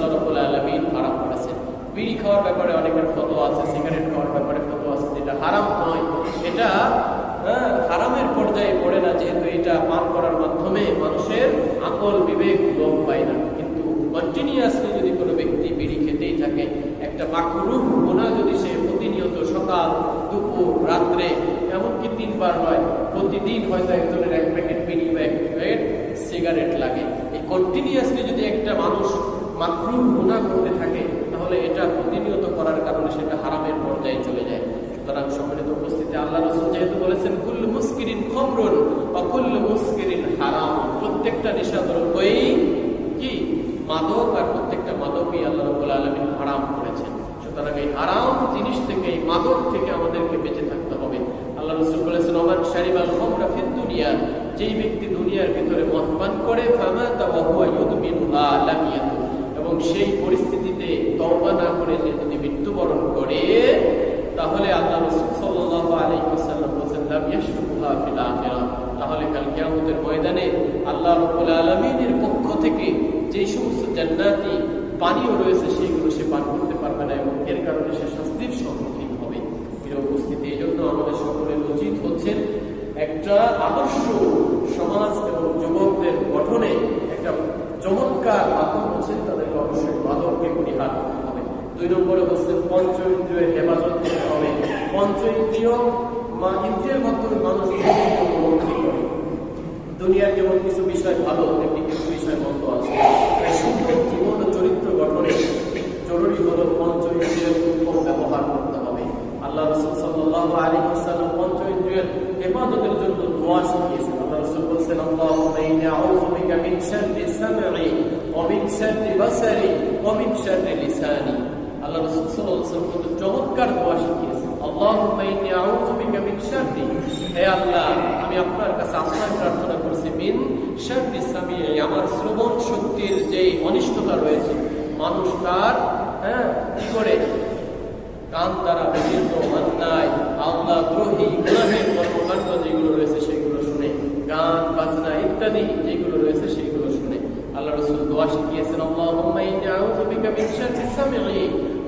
আল্লাহ রাব্বুল আলামিন হারাম করেছেন। বিড়ি খাওয়ার ব্যাপারে অনেকের ফতোয়া আছে, সিগারেট খাওয়ার ব্যাপারে ফতোয়া আছে, যেটা হারাম নয়, এটা হারামের পর্যায়ে পড়ে না, যেহেতু এটা পান করার মাধ্যমে মানুষের আকল বিবেক লোপ পায় না। কিন্তু কন্টিনিউয়াসলি যদি কোনো ব্যক্তি বিড়ি খেতেই থাকে, একটা মাকরুহ গুনাহ যদি সে প্রতিনিয়ত সকাল দুপুর রাত্রে এমনকি 3 বার হয়, প্রতিদিন হয়তো একজনের 1 প্যাকেট বিড়ি বা 1 প্যাকেট সিগারেট লাগে, এই কন্টিনিউয়াসলি যদি একটা মানুষ মাকরুহ গুনাহ করতে থাকে, তাহলে এটা প্রতিনিয়ত করার কারণে সেটা হারামের পর্যায়ে চলে যায়। সুতরাং সম্মানিত উপস্থিতি, আল্লাহ রাসূল যেহেতু বলেছেন কুল্লু মুসকিরিন খামরুন ওয়া কুল্লু মুসকিরিন হারাম, প্রত্যেকটা নেশাদ্রব্যই কি মাদক, আর প্রত্যেকটা মাদকই আল্লাহ রাব্বুল আলামিন হারাম করেছেন। সুতরাং এই হারাম জিনিস থেকে, এই মাদক থেকে আমাদেরকে বেঁচে থাকতে হবে। আল্লাহ রাসূল বলেছেন ওমান শারিবাল খামরা ফিদ দুনিয়া, যেই ব্যক্তি দুনিয়ার ভিতরে মদ পান করে ফামাতা ওয়া হুয়া ইউদমিনুহা লাম ইয়াতুব, এবং সেই পরিস্থিতিতে তওবা না করে সে যদি মৃত্যুবরণ করে, তাহলে আল্লাহ রাসূল সাল্লাল্লাহু আলাইহি ওয়াসাল্লাম বলেছেন লাম ইয়াশরুবহা ফিল আখিরাহ, তাহলে কাল কিয়ামতের ময়দানে আল্লাহ রাব্বুল আলামিনের পক্ষ থেকে যেই সমস্ত জান্নাতি পানীয় রয়েছে সেগুলো সে পান করতে পারবে না, এবং এর কারণে সে শাস্তির সম্মুখীন হবে। প্রিয় উপস্থিতি, এই জন্য আমাদের সকলের উচিত হচ্ছে একটা আদর্শ সমাজ এবং যুবকদের গঠনে একটা চমৎকার মাধ্যম হচ্ছে তাদেরকে অবশ্যই মাদককে পরিহার করতে হবে। 2 নম্বরে হচ্ছে পঞ্চ ইন্দ্রিয়ের হেফাজত করতে হবে। পঞ্চ ইন্দ্রিয় ইন্দ্রিয়ের মাধ্যমে মানুষ মুক্তি করে। দুনিয়ার যেমন কিছু বিষয় ভালো, তেমনি কিছু বিষয় মন্দ আছে। তাই সুন্দর জীবন ও চরিত্র গঠনে জরুরি হলো পঞ্চ ইন্দ্রিয়ের উত্তম ব্যবহার করতে হবে। আল্লাহ রাসূল সাল্লাল্লাহু আলাইহি ওয়াসাল্লাম পঞ্চ ইন্দ্রিয়ের হেফাজতের জন্য দোয়া শিখিয়েছেন। আল্লাহ রাসূল বলেছেন আল্লাহুম্মা ইন্নী আউযু বিকা মিন শাররি সামঈ ওয়া মিন শাররি বাসারি ওয়া মিন শাররি লিসানি। আল্লাহ রাসূল সাল্লাল্লাহু আলাইহি ওয়াসাল্লাম কত চমৎকার দোয়া শিখিয়েছেন। আল্লাহুম্মা ইন্নী আউযু বিকা মিন শাররি, হে আল্লাহ আমি আপনার কাছে আশ্রয় প্রার্থনা করছি, মিন শাররি সামঈ, আমার শ্রবণ শক্তির যে অনিষ্টতা রয়েছে, মানুষ তার কি করে কান দ্বারা বিভিন্ন অন্যায় আল্লাহ দ্রোহী গুনাহের কর্মকাণ্ড যেগুলো রয়েছে সেগুলো শুনে, গান বাজনা ইত্যাদি যেগুলো রয়েছে সেগুলো শুনে। আল্লাহ রাসূল দোয়া শিখিয়েছেন আল্লাহুম্মা ইন্নী আউযু বিকা মিন শাররি সামঈ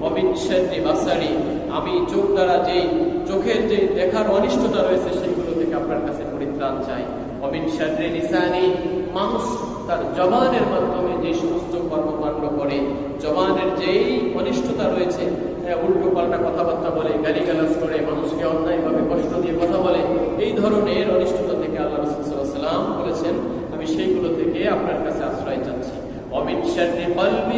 ওয়া মিন শাররি বাসারি, আমি চোখ দ্বারা যেই চোখের যে দেখার অনিষ্টতা রয়েছে সেগুলো থেকে আপনার কাছে পরিত্রাণ চাই। ওয়া মিন শাররি লিসানি, মানুষ তার জবানের মাধ্যমে যে সমস্ত কর্মকাণ্ড করে, জবানের যেই অনিষ্টতা রয়েছে, উল্টো পাল্টা কথাবার্তা বলে, গালিগালাজ করে, মানুষকে অন্যায়ভাবে কষ্ট দিয়ে কথা বলে, এই ধরনের